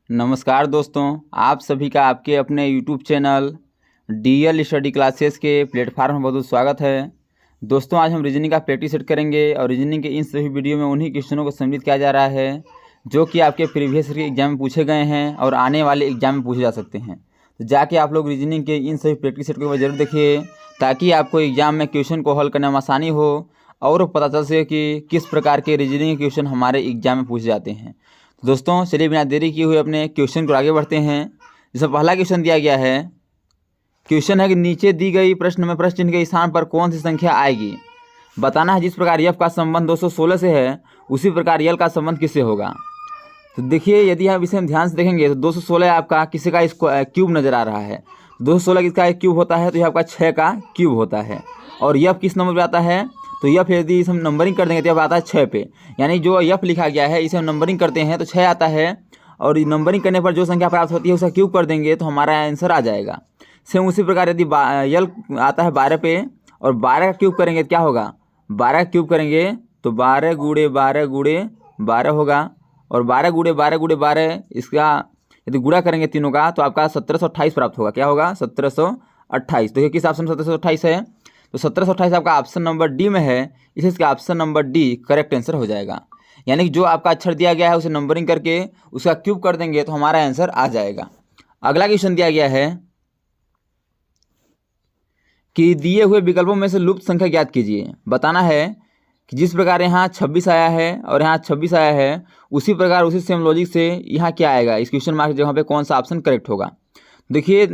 नमस्कार दोस्तों, आप सभी का आपके अपने YouTube channel DL study classes के प्लेटफार्म में बहुत स्वागत है। दोस्तों, आज हम रीजनिंग का प्रैक्टिस सेट करेंगे और रीजनिंग के इन सभी वीडियो में उन्हीं क्वेश्चनों को सम्मिलित किया जा रहा है जो कि आपके प्रीवियस के एग्जाम में पूछे गए हैं और आने वाले एग्जाम में पूछे जा सकते हैं। तो जाके आप लोग रीजनिंग के इन सभी प्रैक्टिस सेट को जरूर देखिए ताकि आपको एग्जाम में क्वेश्चन को हल करने में आसानी हो और पता चल सके कि किस प्रकार के रीजनिंग के क्वेश्चन हमारे एग्जाम में पूछे जाते हैं। तो दोस्तों, चलिए बिना देरी किए हुए अपने क्वेश्चन को आगे बढ़ते हैं। जैसे पहला क्वेश्चन दिया गया है, क्वेश्चन है कि नीचे दी गई प्रश्न में प्रश्न चिन्ह के स्थान पर कौन सी संख्या आएगी। बताना है जिस प्रकार यफ का संबंध 216 से है उसी प्रकार यल का संबंध किससे होगा। तो देखिए, यदि आप इसे हम ध्यान से देखेंगे तो 216 आपका किसी का क्यूब नजर आ रहा है। 216 किसका एक क्यूब होता है तो यह आपका 6 का क्यूब होता है। और यफ किस नंबर पर आता है तो यफ यदि हम नंबरिंग कर देंगे तो यह आता है 6 पे, यानी जो यफ लिखा गया है इसे हम नंबरिंग करते हैं तो 6 आता है। और नंबरिंग करने पर जो संख्या प्राप्त होती है उसका क्यूब कर देंगे तो हमारा आंसर आ जाएगा। सेम उसी प्रकार यदि यल आता है 12 पे और 12 का क्यूब करेंगे तो क्या होगा, 12 का क्यूब करेंगे तो 12 गुणे 12 गुणे 12 होगा। और 12 गुणे 12 गुणे 12 इसका यदि गुणा करेंगे तीनों का तो आपका 1728 प्राप्त होगा। क्या होगा, 1728। तो ये किस ऑप्शन में 1728 है तो 1728 आपका ऑप्शन नंबर डी में है, इसलिए इसका option number D correct answer हो जाएगा। यानी कि जो आपका अक्षर दिया गया है उसे नंबरिंग करके उसका क्यूब कर देंगे तो हमारा आंसर आ जाएगा। अगला क्वेश्चन दिया गया है कि दिए हुए विकल्पों में से लुप्त संख्या ज्ञात कीजिए। बताना है कि जिस प्रकार यहाँ 26 आया है और यहाँ 26 आया है उसी प्रकार उसी सेम लॉजिक से यहाँ क्या आएगा, इस क्वेश्चन मार्क जगह पे कौन सा ऑप्शन करेक्ट होगा। देखिए,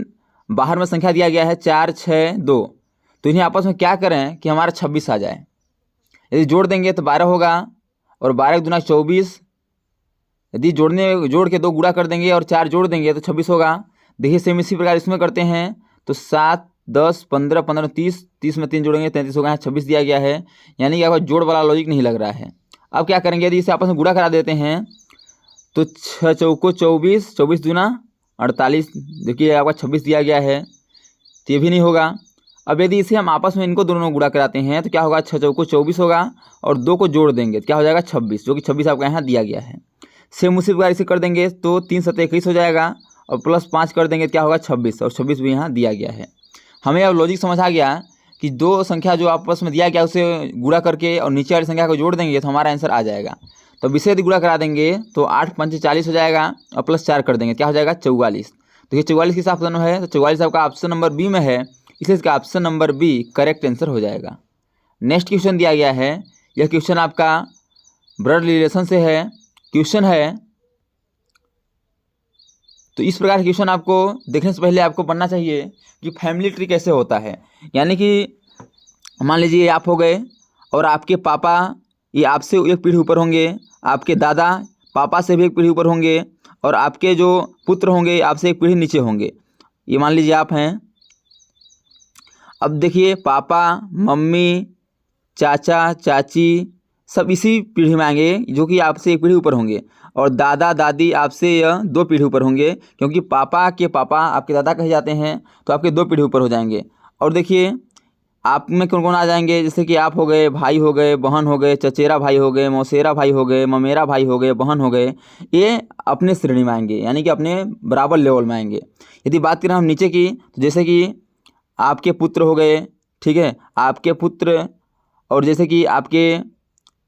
बाहर में संख्या दिया गया है 4 6 2, तो इन्हें आपस में क्या करें कि हमारा 26 आ जाए। यदि जोड़ देंगे तो 12 होगा और 12 गुना 24, यदि जोड़ के 2 गुणा कर देंगे और 4 जोड़ देंगे तो 26 होगा। देखिए, सेम इसी प्रकार इसमें करते हैं तो 7 10 15 15 30, 30 में 3 जोड़ेंगे 33 होगा। 26 दिया गया है, यानी कि आपका जोड़ वाला लॉजिक नहीं लग रहा है। अब क्या करेंगे, यदि इसे आपस में गुणा करा देते हैं तो 6 चौको 24, 24 दूना 48। देखिए, आपका 26 दिया गया है तो ये भी नहीं होगा। अब यदि इसे हम आपस में इनको दोनों गुणा कराते हैं तो क्या होगा, 6 चौको 24 होगा और 2 को जोड़ देंगे तो क्या हो जाएगा 26, जो कि 26 आपका यहाँ दिया गया है। सेम उसी प्रकार इसे कर देंगे तो 3 7 21 हो जाएगा और प्लस 5 कर देंगे तो क्या होगा 26, और 26 भी यहाँ दिया गया है। हमें अब लॉजिक समझ आ गया कि दो संख्या जो आपस में दिया गया उसे गुणा करके और नीचे वाली संख्या को जोड़ देंगे तो हमारा आंसर आ जाएगा। तो अब इसे यदि गुणा करा देंगे तो 8 5 40 हो जाएगा और प्लस 4 कर देंगे क्या हो जाएगा 44। देखिए, 44 किस ऑप्शन में है तो 44 आपका ऑप्शन नंबर बी में है, इसलिए इसका option number B correct answer हो जाएगा। नेक्स्ट क्वेश्चन दिया गया है, यह क्वेश्चन आपका ब्लड रिलेशन से है। क्वेश्चन है तो इस प्रकार के क्वेश्चन आपको देखने से पहले आपको पढ़ना चाहिए कि फैमिली ट्री कैसे होता है। यानी कि मान लीजिए आप हो गए और आपके पापा ये आपसे एक पीढ़ी ऊपर होंगे, आपके दादा पापा से भी एक पीढ़ी ऊपर होंगे और आपके जो पुत्र होंगे आपसे एक पीढ़ी नीचे होंगे। ये मान लीजिए आप हैं। अब देखिए, पापा मम्मी चाचा चाची सब इसी पीढ़ी में आएंगे जो कि आपसे एक पीढ़ी ऊपर होंगे, और दादा दादी आपसे यह 2 पीढ़ी ऊपर होंगे, क्योंकि पापा के पापा आपके दादा कहे जाते हैं तो आपके 2 पीढ़ी ऊपर हो जाएंगे। और देखिए, आप में कौन कौन आ जाएंगे, जैसे कि आप हो गए, भाई हो गए, बहन हो गए, चचेरा भाई हो गए, मौसेरा भाई हो गए, ममेरा भाई हो गए, बहन हो गए। ये अपने श्रेणी में आएंगे, यानी कि अपने बराबर लेवल में आएंगे। यदि बात करें हम नीचे की तो जैसे कि आपके पुत्र हो गए, ठीक है, आपके पुत्र, और जैसे कि आपके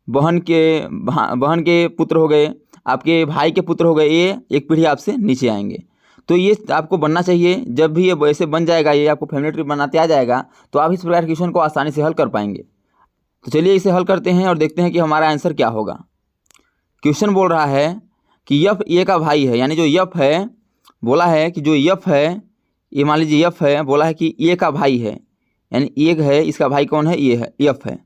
बहन के पुत्र हो गए, आपके भाई के पुत्र हो गए, ये एक पीढ़ी आपसे नीचे आएंगे। तो ये आपको बनना चाहिए। जब भी ये वैसे बन जाएगा, ये आपको फैमिली ट्री बनाते आ जाएगा तो आप इस प्रकार के क्वेश्चन को आसानी से हल कर पाएंगे। तो चलिए इसे हल करते हैं और देखते हैं कि हमारा आंसर क्या होगा। क्वेश्चन बोल रहा है कि यफ ए का भाई है, यानी जो यफ है बोला है कि जो यफ है, ये मान लीजिए यफ है, बोला है कि ए का भाई है, यानी एक है, इसका भाई कौन है, ये है, यफ है।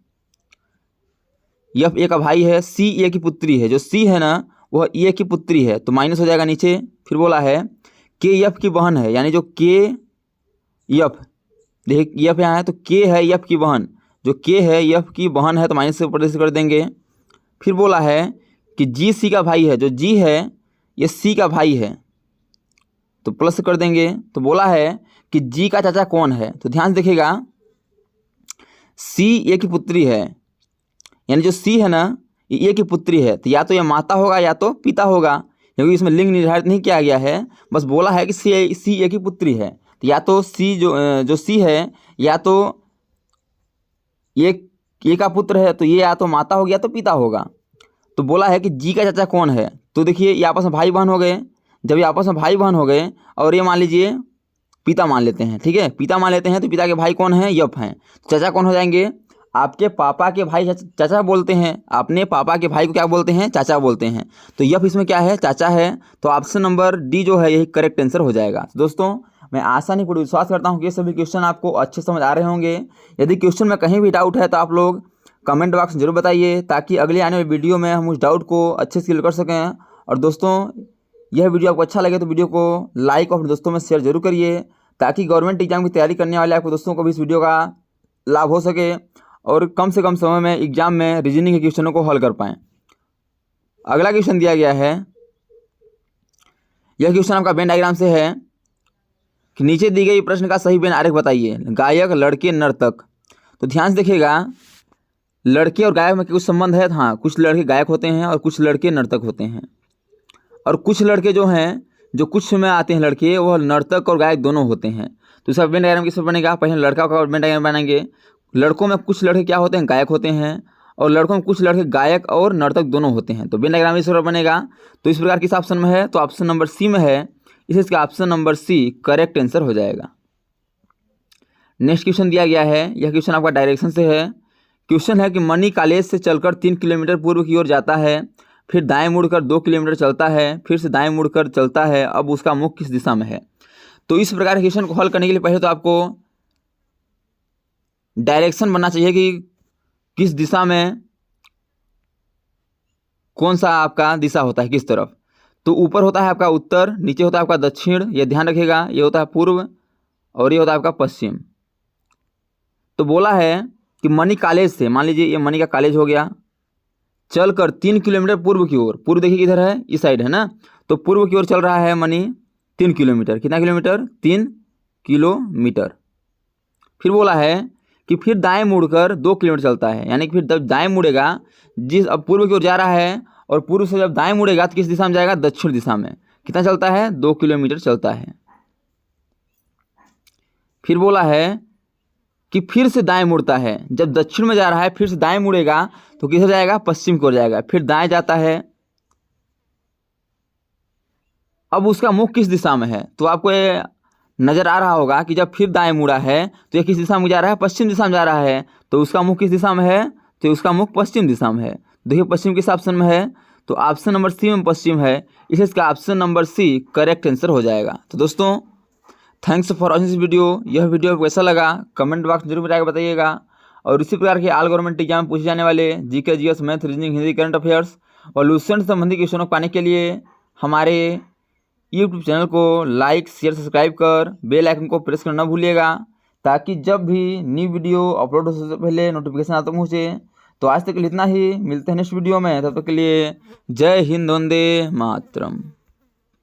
यफ ए का भाई है, सी ए की पुत्री है, जो सी है ना वह ए की पुत्री है, तो माइनस हो जाएगा नीचे। फिर बोला है के यफ की बहन है, यानी जो के यफ, देखिए यफ यहाँ है तो के है यफ की बहन, जो के है यफ की बहन है तो माइनस से ऊपर से कर देंगे। फिर बोला है कि जी सी का भाई है, जो जी है ये सी का भाई है तो प्लस कर देंगे। तो बोला है कि जी का चाचा कौन है, तो ध्यान से देखिएगा, सी ए की पुत्री है, यानी जो सी है ना ये ए की पुत्री है, तो या तो ये माता होगा या तो पिता होगा, क्योंकि इसमें लिंग निर्धारित नहीं किया गया है, बस बोला है कि सी ए की पुत्री है। तो या तो सी जो सी है, या तो ये का पुत्र है, तो ये या तो माता होगी या तो पिता होगा। तो बोला है कि जी का चाचा कौन है, तो देखिए ये आपस में भाई बहन हो गए। जब ये आपस में भाई बहन हो गए और ये मान लीजिए पिता मान लेते हैं, ठीक है, पिता मान लेते हैं, तो पिता के भाई कौन है, यफ हैं। चाचा कौन हो जाएंगे, आपके पापा के भाई चाचा बोलते हैं, अपने पापा के भाई को क्या बोलते हैं, चाचा बोलते हैं। तो यफ इसमें क्या है, चाचा है। तो ऑप्शन नंबर डी जो है यही करेक्ट आंसर हो जाएगा। तो दोस्तों मैं आशा नहीं पूरी विश्वास करता हूँ कि ये सभी क्वेश्चन आपको अच्छे समझ आ रहे होंगे। यदि क्वेश्चन में कहीं भी डाउट है तो आप लोग कमेंट बॉक्स में जरूर बताइए, ताकि अगले आने वाली वीडियो में हम उस डाउट को अच्छे से क्लियर कर सकें। और दोस्तों यह वीडियो आपको अच्छा लगे तो वीडियो को लाइक और अपने दोस्तों में शेयर जरूर करिए, ताकि गवर्नमेंट एग्जाम की तैयारी करने वाले आपके दोस्तों को भी इस वीडियो का लाभ हो सके और कम से कम समय में एग्जाम में रीजनिंग के क्वेश्चनों को हल कर पाएँ। अगला क्वेश्चन दिया गया है, यह क्वेश्चन आपका वेन डायग्राम से है कि नीचे दी गई प्रश्न का सही वेन आरेख बताइए। गायक, लड़के, नर्तक। तो ध्यान से देखिएगा, लड़के और गायक में कुछ संबंध है। हाँ, कुछ लड़के गायक होते हैं और कुछ लड़के नर्तक होते हैं। और कुछ लड़के जो हैं, जो कुछ में आते हैं लड़के, वह नर्तक और गायक दोनों होते हैं। तो इसका वेन डायग्राम किस पर बनेगा, पहले लड़का का वेन डायग्राम बनाएंगे। लड़कों में कुछ लड़के क्या होते हैं, गायक होते हैं, और लड़कों में कुछ लड़के गायक और नर्तक दोनों होते हैं। तो वेन डायग्राम इस प्रकार बनेगा। तो इस प्रकार किस ऑप्शन में है, तो ऑप्शन नंबर सी में है, इसका option number C correct answer हो जाएगा। नेक्स्ट क्वेश्चन दिया गया है, यह क्वेश्चन आपका डायरेक्शन से है। क्वेश्चन है कि मनी कॉलेज से चलकर 3 किलोमीटर पूर्व की ओर जाता है, फिर दाएं मुड़कर 2 किलोमीटर चलता है, फिर से दाएं मुड़कर चलता है, अब उसका मुख किस दिशा में है। तो इस प्रकार के क्वेश्चन को हल करने के लिए पहले तो आपको डायरेक्शन बनना चाहिए कि किस दिशा में कौन सा आपका दिशा होता है, किस तरफ। तो ऊपर होता है आपका उत्तर, नीचे होता है आपका दक्षिण, यह ध्यान रखिएगा, ये होता है पूर्व और ये होता है आपका पश्चिम। तो बोला है कि मनी कॉलेज से, मान लीजिए ये मनी का कॉलेज हो गया, चलकर 3 किलोमीटर पूर्व की ओर, पूर्व देखिए किधर है, इस साइड है ना, तो पूर्व की ओर चल रहा है मनी 3 किलोमीटर। कितना किलोमीटर, 3 किलोमीटर। फिर बोला है कि फिर दाएं मुड़कर 2 किलोमीटर चलता है, यानी कि फिर जब दाएं मुड़ेगा, अब पूर्व की ओर जा रहा है और पूर्व से जब दाएं मुड़ेगा तो किस दिशा में जाएगा, दक्षिण दिशा में। कितना चलता है, 2 किलोमीटर चलता है। फिर बोला है कि फिर से दाएं मुड़ता है, जब दक्षिण में जा रहा है फिर से दाएं मुड़ेगा तो किधर जाएगा, पश्चिम की ओर जाएगा। फिर दाएं जाता है, अब उसका मुख किस दिशा में है। तो आपको ये नजर आ रहा होगा कि जब फिर दाएं मुड़ा है तो ये किस दिशा में जा रहा है, पश्चिम दिशा में जा रहा है। तो उसका मुख किस दिशा में है, तो उसका मुख पश्चिम दिशा में है। देखिए पश्चिम किस ऑप्शन में है, तो ऑप्शन नंबर सी में पश्चिम है, इसलिए इसका option number C correct answer हो जाएगा। तो दोस्तों thanks for watching this video. यह वीडियो आपको कैसा लगा कमेंट बॉक्स में जरूर बताइएगा। और इसी प्रकार के ऑल गवर्नमेंट एग्जाम में पूछे जाने वाले GK, GS, math, reasoning, Hindi, current affairs और लूसेंट संबंधी क्वेश्चनों को पाने के लिए हमारे यूट्यूब चैनल को लाइक, शेयर, सब्सक्राइब कर बेल आइकन को प्रेस करना भूलिएगा, ताकि जब भी न्यू वीडियो अपलोड हो सबसे पहले नोटिफिकेशन आता पहुँचे। तो आज तक के लिए इतना ही, मिलते हैं नेक्स्ट वीडियो में, तब तक के लिए जय हिंद, वंदे मातरम।